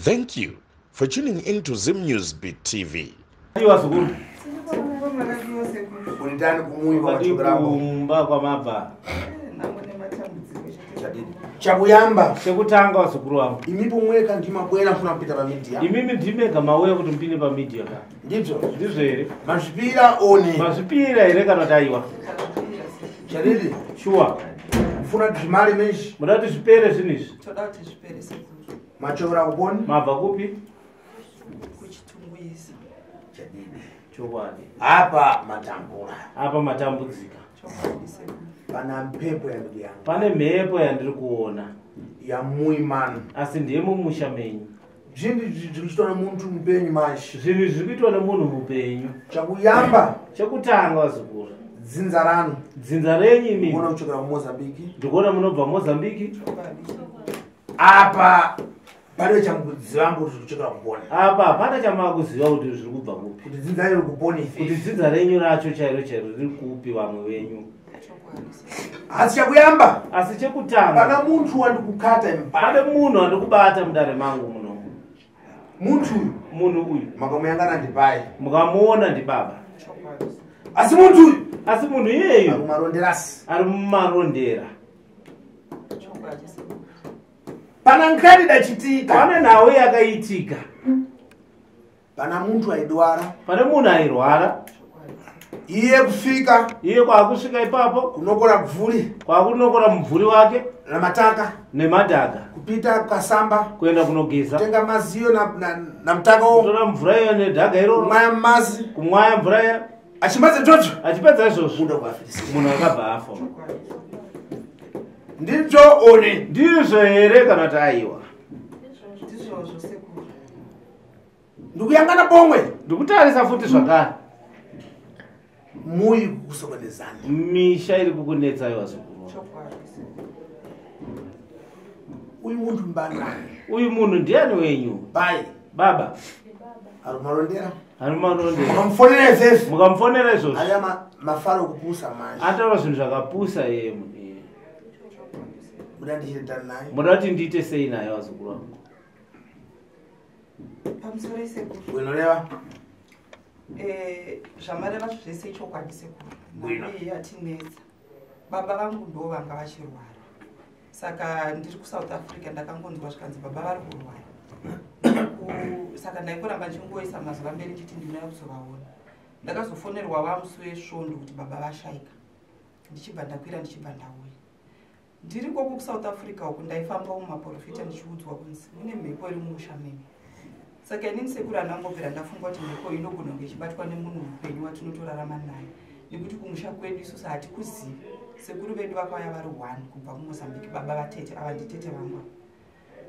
Thank you for tuning in to Zim News Beat TV. Chakuyamba sekutanga wasukuru wangu imipo mweka ndima bwera funa kupita pa media imimi ndimeka mawe kuti mpine pa media ka ndivyo ere mazipira one mazipira ere kana taiwa chadidi shuwa funa dzimali meshi mudati zvipere zvinizvi todati zvipere sekuru machora kuponi mabva kupi kuchitungwiza chadidi chokwadi apa matambudzika chokwadi sekuru pana mpepo ya ndugu yangu pane mhepo yandiri kuona ya muimani asi ndiye mumusha menyu zvinhu zvirikuitwa nemuntu mupenyu mashi zvinhu zvirikuitwa nemunhu mupenyu chakuyamba chekutanga wazukuru dzinza ranu dzinza renyu imi ndikuona kuchokera kumozambiki ndikuona munobva mozambiki apa pariwe chamukudziva kuti zviri kuchokera kupona apa hapana chamakuziva kuti zviri kubva kupi kuti dzinza riri kupona ife kuti dzinza renyu racho chairo chairo riri kupi vamwe venyu asi chakuyamba asi chekutanga pana muntu wandikukata pane munhu wandikubata mudare mangu muno munhu uyu makamuyangana ndipai mukamuona ndibaba asi muntu uyu asi munhu iyeyu ari mumarondera pana nkani dachitika pane nhau yakaitika pana muntu aidwara pane munhu airwara iye kwakusvika ipapo kunokora mvuri kwakunokora mumvuri wake namataka nemadhaga kupita kasamba kuenda kunogeza kutenga maziyo na mtakawo kutora mvura iyo nedhaga iro kumwaya mazi kumwaya mvura iya achimadza chocho achipedza izvozvo munhu akabva afa ndizvo one ndizvo here kana kuti aiwa ndizvozvo sekuru ndikuyangana pomwe ndikutarisa futi zvakare muyi kusokonezana misha iri kukunetsa iwa zvikuru uyu muntu mbanani uyu munhu ndiani wenyu bai baba ari marondera mukamufonera izvozvo mukamufonera izvozvo aya mafaro kupusa manje ataura zvinhu zvakapusa iye muda ndichitani naye muda kuti ndiite sei naye wazukuru wangu pamusoro isekuru unoreva zvamareva zvese chokwadi sekuru naiye yatinetsa baba vangu ndo vanga vachirwara saka ndiri kuSouth Africa ndakangonzwa zvikanzi baba vari kurwara saka ndaikuramba ndichingoisa mazuva mberi nditi ndinouya kuzovaona ndakazofonerwa vamusi wesvondo kuti baba vashaika ndichibva ndakwira ndichibva ndauya ndiri koko kuSouth Africa uku ndaifamba mumaprofita ndichiudzwa kunzi mune mhepo iri mumusha menyu saka inini sekuru andangobvira ndafunga kuti mhepo inogona kunge ichibatwa nemunhu mupenyu watinotorarama naye nekuti kumusha kwedu isusu hatikuzivi sekuru vedu vakauya vari 1 kubva kumozambiki baba vatete ava nditete vangu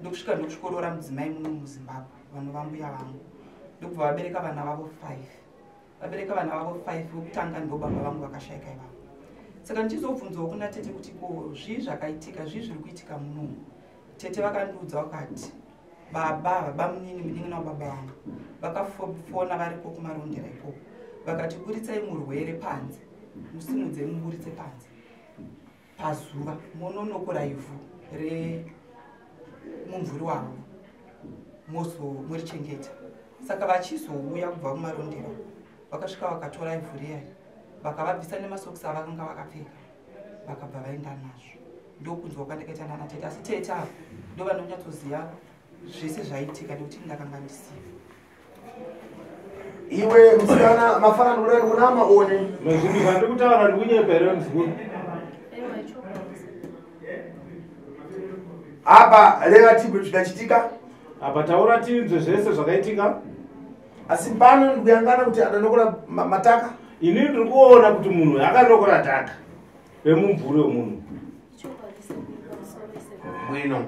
ndokusvika ndokusvikorora mudzimai muno muZimbabwe vanova mbuya vangu ndokubva vabereka vana vavo 5 vokutanga ndo baba vangu vakashaika ivavo saka ndichizobvunzawo kuna tete kuti ko zvii zvakaitika zvii zviri kuitika muno tete vakandiudza vakati baba munini munin'ina wababa vangu vakafona variko kumarondera ikoko vakati buritsai murwere panze musimudze muburitse panze pazuva mononokora ivhu remumvuri wavo murichengeta saka vachizouya kubva kumarondera vakasvika vakatora ivhu riyari vakavabvisa nemasokisi avakanga vakapfeka vakabva vaenda nazvo ndokunzwa kwandakaita nana tete asi tete avo ndo vanonyatsoziva zvese zvaitika nekuti ndakanga ndisiva iwe musikana mafanano uri kuna maone mezvinhu zvandikutaura ndikunyepa here muzukuru apa reva tibwe zvidachitika apa taura tinzwe zvese zvakaitika asi pano ndikuyangana kuti adanokora mataka inini ndiri kuona kuti munhu akanokora taka remumvuri wemunhu bwino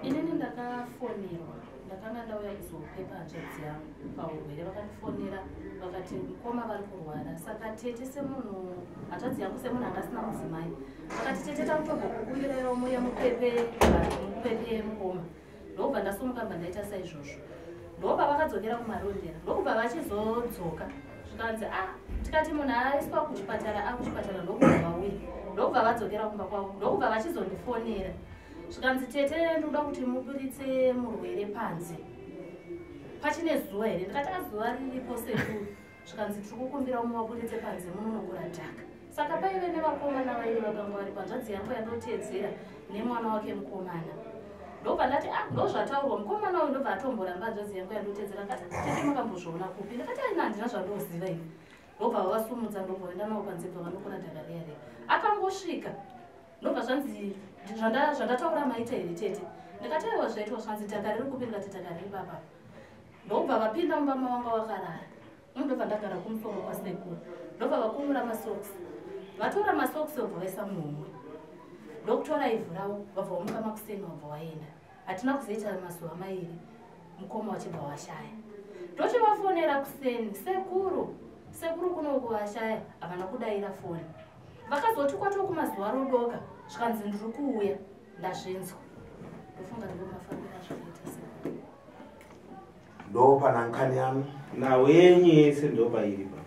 inini ndakafonerwa ndakanga ndauya kuzopepa hanzvadzi yangu paurwere vakandifonera vakati mukoma vari kurwara saka tete semunhu hanzvadzi yangu semunhu anga asina mudzimai vakati tete takutogokukumbirawo muye mupepe mukoma ndobva ndasumuka mba ndaita saizvozvo ndobva vakadzokera kumarondera ndokubva vachizodzoka zvikanzi tikati munhu aiswa kuchipatara akuchipatara ndokubva vauya ndokubva vadzokera kumba kwavo ndokubva vachizondifonera zvikanzi tete ndoda kuti muburitse murwere panze pachine zuva here ndikati azuva riripo sekuru zvikanzi tiri kukumbira umwe wabuditse panze munonogora dhaka saka paive nevakomana vairi vakanga vari panzvadzi yangu yandoteedzera nemwana wake mukomana ndobva ndati ndozvataurwa mukomana uyu ndobva atomboramba hanzvadzi yangu yandoteedzera akati tete makambozviona kupi ndakati aina handina zvandoziva ini ndobva vavasumudza ndobva vaenda navo panze bva vanokona dhaka riya riya akangosvika ndobva zvanzi zvandataura maita here tete ndikati aiwa zvaitwa zvanzi dhaka riri kupi ndikati dhaka riri papa ndobva vapinda mumba mavanga wakarara ndobva ndagara kumusoro kwasekuru ndobva vakumura masoksi vatora masoksi vabva vaisa muhumwe ndokutora ivhu ravo vabva vamuka makuseni vabva vaenda hatina kuzoita mazuva mairi mukoma wachibva washaya ndochivafonera kuseni sekuru kunoku vashaya havana kudayira foni vakazoti kwatokumazuva rodoka zvikanzi ndiri kuuya ndazvinzwa ndofunga ndivomafambira zvakaita se ndopana nkani yanu nawe yenyu yese ndopairipa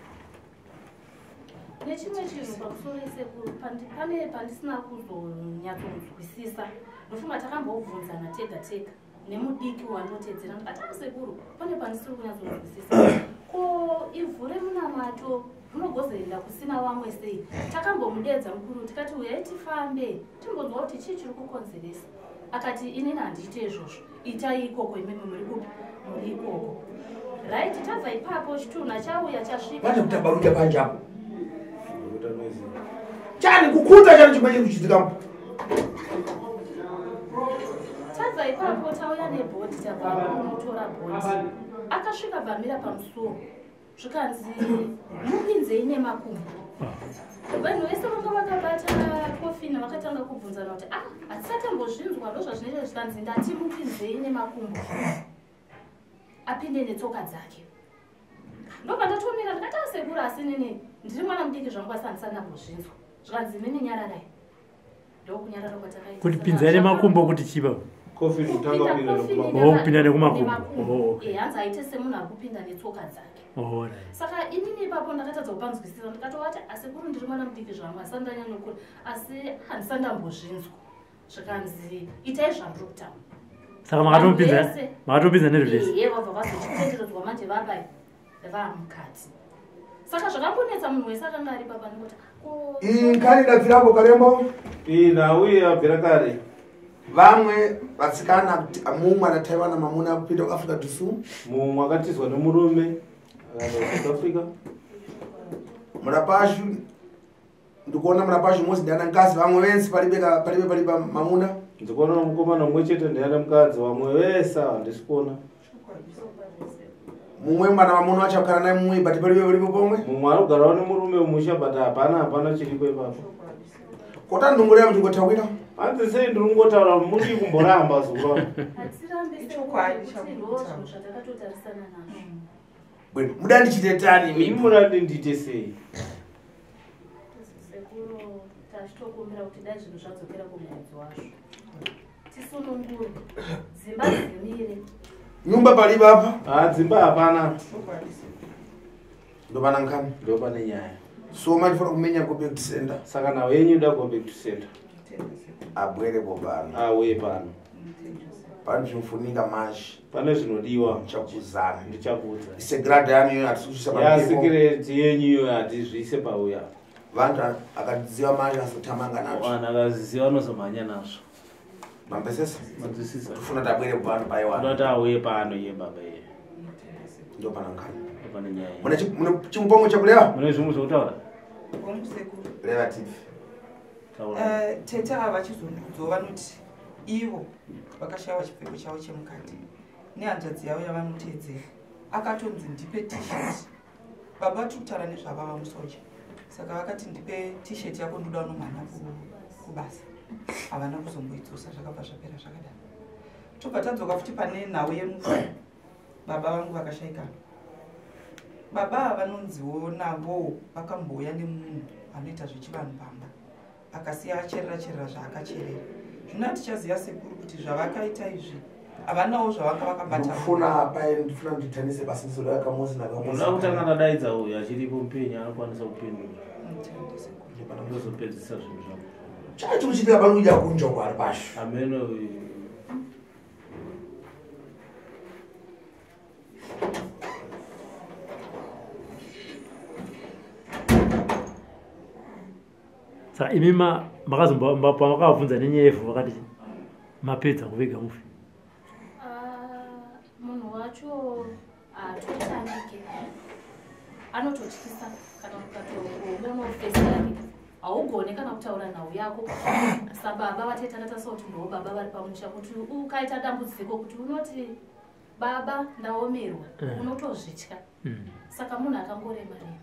nechimwe chinhu pamusoro isekuru pane pandisina kuzonyatsonzwisisa ndofunga takambobvunzana tega tega nemudiki wandotedzera ndikati sekuru pane pandisiri kunyatsonzwisisa ko ivhu remunamato rinogozoenda kusina vamwe sei takambomudedza mukuru tikati uyai tifambe timbonzwa kuti chii chiri kukonzeresa akati inini handiite izvozvo itai ikoko imimi muri kupi muri ikoko right tabva ipapo chitunha chauya chasvika pane kutabaruka panjapo chani kukuta chani chimwe chiri kuchitika tabva ipapo tauya nebhoti tabva kunotora bhoti akasvika bvamira pamusoro zvikanzi mupinzei nemakumbo vanhu vese vanga vakabata kofina vakatanga kubvunzana kuti hatisatambozvinzwa ndozvazvinoita zvikanzi ndati mupinzei nemakumbo apinde netsoka dzake ndobva ndatomira ndikati asekuru asi nini ndiri mwana mudiki zvangu asi handisandambozvinzwa zvikanzi mimi nyararai ndokunyarara kwatakaita kuti pinzai nemakumbo kuti chiva kupinda nekumakumbo hanzi aite semunhu ari kupinda netsoka dzake saka inini ipapo ndakatadza kupanzwisisa ndikatovati asekuru ndiri mwana mudiki zvangu asandanyanyokura asi handisandambozvinzwa zvikanzi itai zvandiri kutaura saka makatopinza nezvese vabva vazochitenderedzwa manje vabai vamukati saka zvakambonetsa munhu wese akanga ari papa ndikuti inkani dadzirapo karembo nauye abvira kare vamwe vatsikana mumwe adataiwa namamuna kupinda kuafrica dusu mumwe akatizwa nemurume akaenda kuafrica murapashu ndikuona murapashu mosi ndiana nkasi vamwe vensi palibe mamuna ndikuona mukomana mumwe chete ndiana mukadzi vamwe vese handisi kuona mumwe mwana mamuna wacho akagara naye mumwe bati palibe pomwe mumwe ari kugarawo nemurume umusha but hapana chiripo ipapo kota ndongorera kuti ngotawira hanzi sei ndiri kungotaura muri kumboramba zuva muda ndichitetani imi murandi ndiite sei tachitokumbira kuti dai zvinhu zvadzokera kumudzi wazvo tisunungure dzimba dzimire nyumba palibe apa dzimba hapana ndopana nkani ndopane nyaya so machifana kumenya go back to center saka nawe yenyu uda go back to center abwere bobana awe pano pane zvinofunika manje pane zvinodiwa chakuzana ndichakuudza segrada yanu hatisuchisa yasikireti yenyu hatizvise pauya vantu akadziziva manje asotamanga nazvo vanhu akaziziva vanozomhanya nazvo mambesesa manzwisisa tofuna tabwere bobana paiwana unoti auye pano ye baba ye ndopana nkani pane nyaya mune chimupomwe chakureva mune zvimwe zvokutaura relative tete ava vachizondiudzawo vanoti ivo vakashayiwa chipfeko chavo chemukati nehanzvadzi yavo yavanotedzera akatonzi ndipe t-shirt baba vatiri kutaura nezvavava musoja saka vakati ndipe t-shirt yako ndoda unomhanya kubasa havana kuzomboidzosa zvakabva zvapera zvakadaro tobva tadzoka futi pane nhau yemufa baba vangu vakashayikana baba vanonziwo navo vakambouya nemunhu anoita zvechivanhu pamba akasiya acherera zvaakacherera zvino hatichaziva sekuru kuti zvavakaita izvi havanawo zvavanga vakabata ndifuna ndithanise basiso rakamosi unoda kutanga nadaidza uyu achiripo mupenyu anokwanisa kupindura ndozopedzisa zvinhu zvavo chacho kuchitika pano kuja kunja kwari pasho ameno Saka imima makazomba pakavunza nenyevu vakati mapedza kuvega mufi. Munhu wacho atotangike anototyisa kana ukatoona ofesi yake haugone kana kutaura nhau yako sababa vatetakata sauti ndo baba vari pamusha kuti ukaita dambudziko kuti unoti baba ndaomerwa unotozvitya. Saka munhu akangorema-rema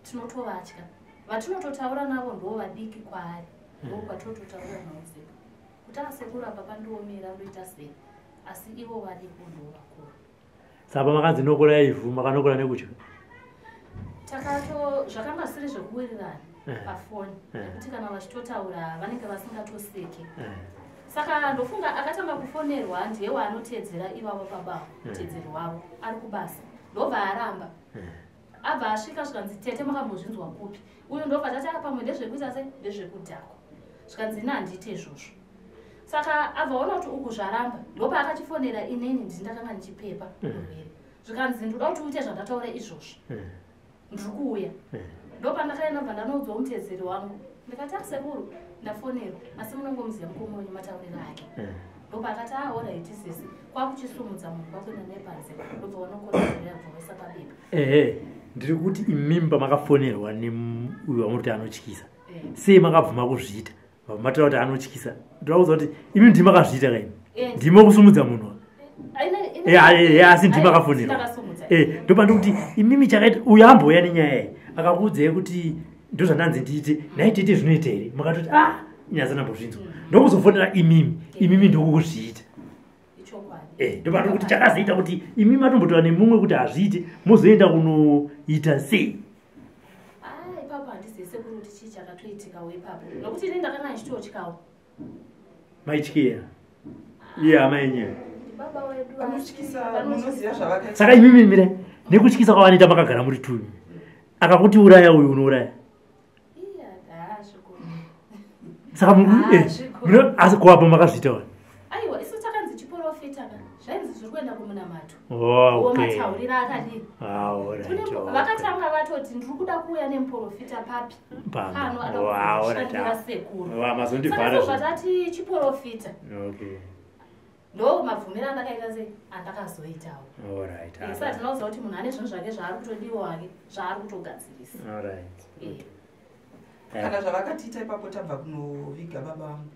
tinotovatya vatinototaura navo ndo vadiki kwaari ndo kwatototaura navo zeko kuti asekuru apa pandiomera unoita sei asi ivo vadiko ndo vakuru. Saka makanzi nokora ivhu makanokora nekutya takato zvakanga siri zvekuwirirana pafoni nekuti kana vachitotaura vanenge vasingatoseki. Saka ndofunga akatanga kufonerwa ndiye waanotedzera ivavo pabavo mutedzeri wavo ari kubasa ndobva aramba abva asvika zvikanzi tete makambozvinzwa kupi uyu ndobva tati pamwe ndezvekuita sei ndezvekudhakwa zvikanzi ina handiti izvozvo. Saka abvaona kuti uku zvaramba ndopa akachifonera ineni ndindakanga ndichipepa urwere zvikanzi ndoda kuti uite zvandataura izvozvo ndiri kuuya. Ndopa ndakaenda bva ndanoudzwa mutedzeri wangu ndikati asekuru ndafonerwa asi munongomuziva mukoma wenyu matauriro ake. Ndopa akati alright sisi kwakuchisumudza munhu kwakuenda naye panze ndobva wanokonaera bvawaisa pabepa. Ndiri kuti imimba makafonerwa neuyu wamuti anotyisa sei makabvuma kuzviita mataura kuti anotyisa ndokuudza kuti imi ndima akazviita kaini ndima kusumudza munhu asi ndima akafonerwa ndopa ndikuti imimi chakaita uyu amboya nenyaya iyi akakuudzai kuti ndozvandanzi ndiite naitete zvinoita here makatoti inyasanambozvinzwa ndokuzofonera imimi ndokukuzviita. Ndopa ndikuti chakazoita kuti imimi atombotaura nemumwe kuti hazviite mozoenda kunoita sei. Ipapo handizese kuti chii chakatoitikawo ipapo nokuti ine ndakanga ndichitotyawo. Maityira iye hama yenyewe baba wedu anotyisa munoziva zvavakaita. Saka imimi mire nekutyisa kwavanoita makagara muri tumi akakuti uraya uyu unouraya. Saka asi kuvapo makazviita wani aiwa isu takanzi chiprofita zvainzi zviri kuenda kumunamato okay. Mataurira akadii vakatanga vatoti ndiri kuda kuuya nemuprofita papi pano adakushandira sekuru vatati chiprofita ndo mabvumirano akaita sei andakazoitawo. Saka tinauza kuti munhu ane zvinhu zvake zvaari kutodiwa wake zvaari kutogadzirisa. Kana zvavakatiita ipapo tabva kunoviga baba vangu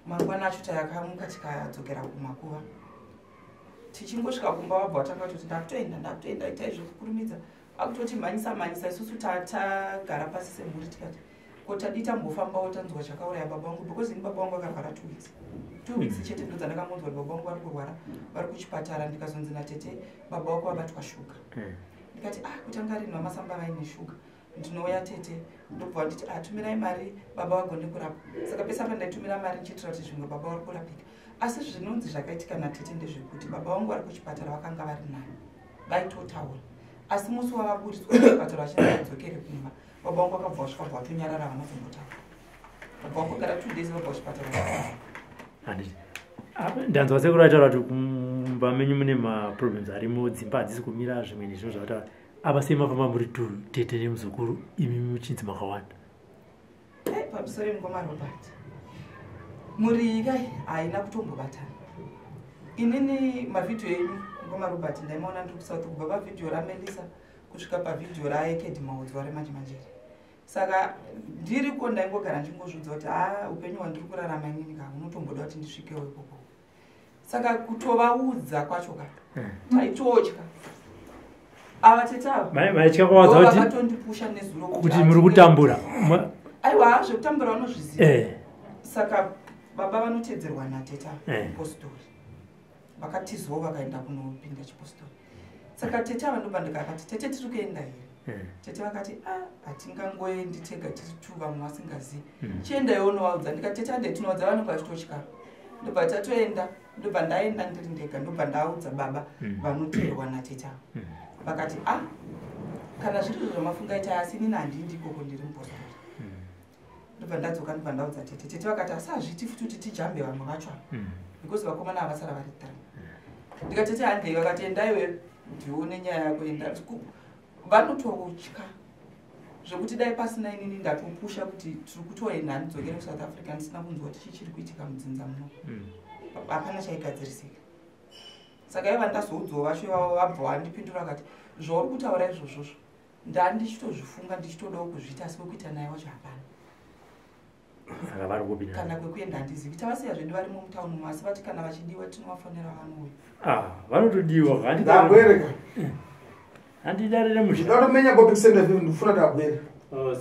mangwana acho tayakamuka tikadzokera kumakuva tichingosvika kumba wabva watanga kuti ndakutoenda itai zvekukurumidza akutoti mhanyisa isusu tagara pasi semhuri tikati ko tadi tambofambawo tanzwa chakauraya baba vangu because ini baba vangu akarwara 2 weeks chete ndo dzandakamboonzwa kuti baba vangu vari kurwara vari kuchipatara ndikazonzi natete baba wako wabatwa shuga ndikati kutanga rinwa masamba vaine shuga ndinouya tete ndobva nditi tumirai mari baba vagone kurapa. Saka pesa pandaitumira mari ndichitira kuti zvimwe baba vari kurapika asi zvinonzi zvakaitika natete ndezvekuti baba vangu vari kuchipatara vakanga vari nani vaitotaura asi musi wavaburiswa kuchipatara vachienda kudzokere kumba baba vangu vakabva vasvika bva vatonyarara vana dzombotaura baba vangu gara 2 days vabva kuchipatara. Ndanzwa sekuru ataura kuti kumba menyu mune maproblems arimo dzimba hadzisi kumira zvimwe nezvimwe zvavataura apa sei mafamba muri tete nemuzukuru imimi muchinzi makawanda. Pamusoro mungoma Robert muri kai haina kutombobatana. Inini mavhidhiyo enyu ngoma Robert ndaimaona ndiri kusouth kubva pavhidhiyo raMelisa kusvika pavhidhiyo raekedi maudzwa remanje manje. Saka ndiriko ndaingogara ndingozvidza kuti upenyu hwandiri kurarama inini ka unotomboda kuti ndisvikewo ikoko. Saka kutovaudza kwacho ka taitotya avateta maitya kwawadza kuti muri kutambura aiwa zvekutambura vanozviziva. Saka baba vanotedzerwa nateta postori vakatizowo vakaenda kunopinda chipostori. Saka tete vanobva ndikakati tete tiri kuenda here tete vakati hatingangoendi tega tiri 2 vamwe vasingazivi chiendaiwo novaudza ndikati tete handetinoudza vanenge vachitotya ndobva tatoenda ndobva ndaenda ndiri ndega ndobva ndaudza baba vanoteerwa nateta vakati kana zviri zvamafungaita asi inini handindi ikoko ndiri mupostori. Ndobva ndadzoka ndobva ndaudza tete vakati asi hazviti futi kuti tijambe vamwe vacho because vakomana havasara vari 3 ndikati tete handei vakati endaiwe ndione nyaya yako enda vanototya zvokuti dai pasina inini ndatopusha kuti tiri kutoenda ndidzokere kuSouth Africa ndisina kunzwa kuti chii chiri kuitika mudzinza muno hapana chaigadzirisika. Saka iva ndazoudzwa vacho ivavo vabva vandipindura vakati zvauri kutaura izvozvozvo ndandichitozvifunga ndichitodawo kuzviita asi kwekuita naye wacho hapana. Kana kwekuenda handizivi tavasiya zvedu varimo mutauni umo asi vati kana vachidiwa tinovafonera vanouya. Vanotodiwa ndabwereka handidarire mushida ndatomenya Gobi Kusenda vivi ndifuna ndabwera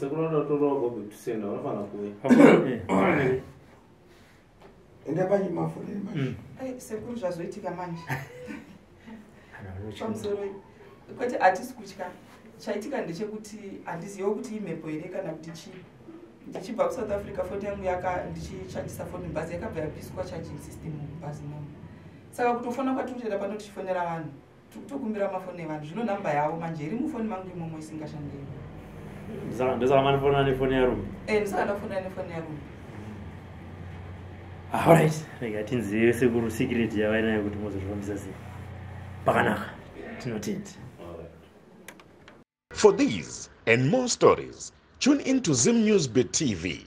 sekunoda torowa Gobi Kusenda vanofana kuya enda pachimafoni sekuru zvazoitika manje pamusoro kwete hatisi kutya chaitika ndechekuti handiziviwo kuti imhepo here kana kuti chii. Ndichibva kuSouth Africa foni yangu ndichishandisa foni bhazi yakabva yapiswa charging system mubhazi mangu. Saka kutofona kwatinotoenda pano tichifonera vanhu tikutokumbira mafoni evanhu zvino namba yavo manje iri mufoni mangu imomo isingashandei. Ndosaka manifonera nefoni yarume. Ndosaka ndafonera nefoni yarume. Alright, rega tinzive sekuru secret yavainayo kuti muzozvifambisa sei. Pakanaka tinotenda. For these and more stories, tune in to Zim News Bit TV.